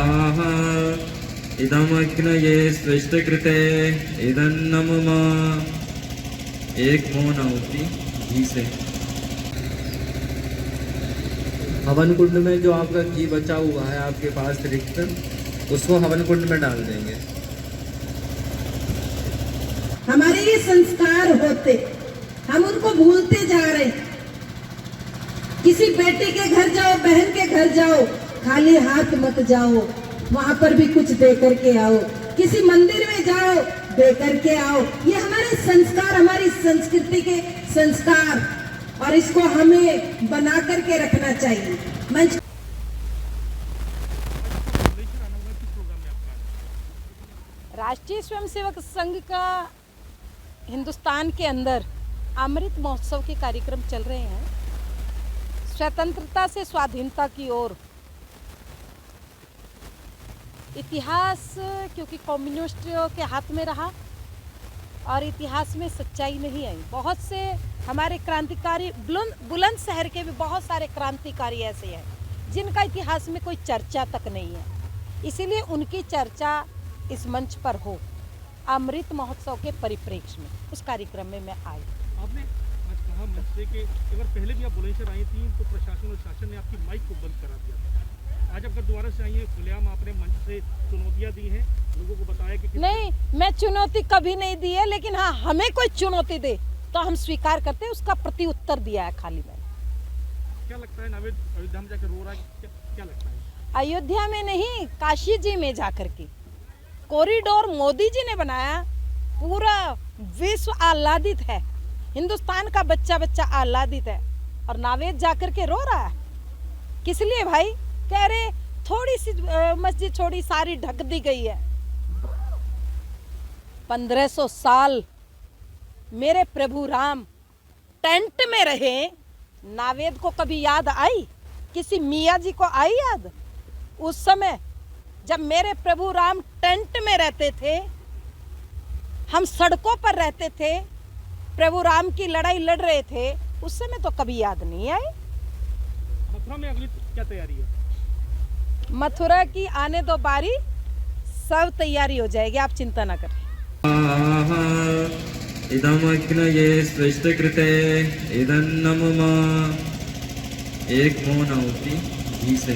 स्वाहा इदमग्नये स्विष्टकृते इदन्नं मम। एक मौन आहुति घी से। हवन कुंड में जो आपका घी बचा हुआ है आपके पास रिक्त, उसको हवन कुंड में डाल देंगे। हमारे ये संस्कार होते, हम उनको भूलते जा रहे। किसी बेटे के घर जाओ, बहन के घर जाओ, खाली हाथ मत जाओ, वहां पर भी कुछ दे करके आओ। किसी मंदिर में जाओ, दे करके आओ। ये हमारे संस्कार, हमारी संस्कृति के संस्कार, और इसको हमें बना करके रखना चाहिए। मंच राष्ट्रीय स्वयंसेवक संघ का हिंदुस्तान के अंदर अमृत महोत्सव के कार्यक्रम चल रहे हैं। स्वतंत्रता से स्वाधीनता की ओर। इतिहास क्योंकि कम्युनिस्टों के हाथ में रहा और इतिहास में सच्चाई नहीं आई। बहुत से हमारे क्रांतिकारी, बुलंदशहर के भी बहुत सारे क्रांतिकारी ऐसे हैं जिनका इतिहास में कोई चर्चा तक नहीं है। इसीलिए उनकी चर्चा इस मंच पर हो, अमृत महोत्सव के परिप्रेक्ष्य में, उस कार्यक्रम में मैं आई। आपने आज कहा मंच से कि एक बार पहले भी आप बुलंदशहर आई थी तो प्रशासन और शासन ने आपकी माइक को बंद करा दिया था। आज अगर दोबारा से आई है, खुलेआम आपने मंच से चुनौतियां दी हैं, लोगों को बताया कि नहीं, मैं चुनौती कभी नहीं दी है, लेकिन हाँ, हमें कोई चुनौती दे तो हम स्वीकार करते हैं। उसका प्रति उत्तर दिया है खाली मैंने। क्या लगता है नावेद अयोध्या में जाकर रो रहा है, क्या लगता है? अयोध्या में नहीं, काशी जी में जाकर के कॉरिडोर मोदी जी ने बनाया। पूरा विश्व आह्लादित है, हिंदुस्तान का बच्चा बच्चा आह्लादित है, और नावेद जाकर के रो रहा है। किस लिए भाई? कह रहे थोड़ी सी मस्जिद छोड़ी, सारी ढक दी गई है। 1500 साल मेरे प्रभु राम टेंट में रहे। नावेद को कभी याद आई? किसी मियाँ जी को आई याद? उस समय जब मेरे प्रभु राम टेंट में रहते थे, हम सड़कों पर रहते थे, प्रभु राम की लड़ाई लड़ रहे थे, उस समय तो कभी याद नहीं आई। मथुरा में अगली क्या तैयारी है? मथुरा की आने दो बारी, सब तैयारी हो जाएगी, आप चिंता ना करें। इदमग्नये स्विष्टकृते इदन्नं मम। एक मौन आहुति घी से।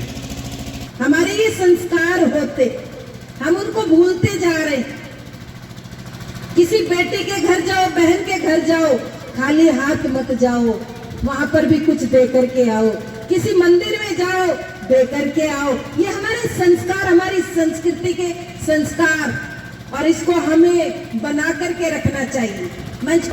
हमारे ये संस्कार होते, हम उनको भूलते जा रहे। किसी बेटे के घर जाओ, बहन के घर जाओ, खाली हाथ मत जाओ, वहां पर भी कुछ दे करके आओ। किसी मंदिर में जाओ, दे करके आओ। ये हमारे संस्कार, हमारी संस्कृति के संस्कार, और इसको हमें बना करके रखना चाहिए। मंच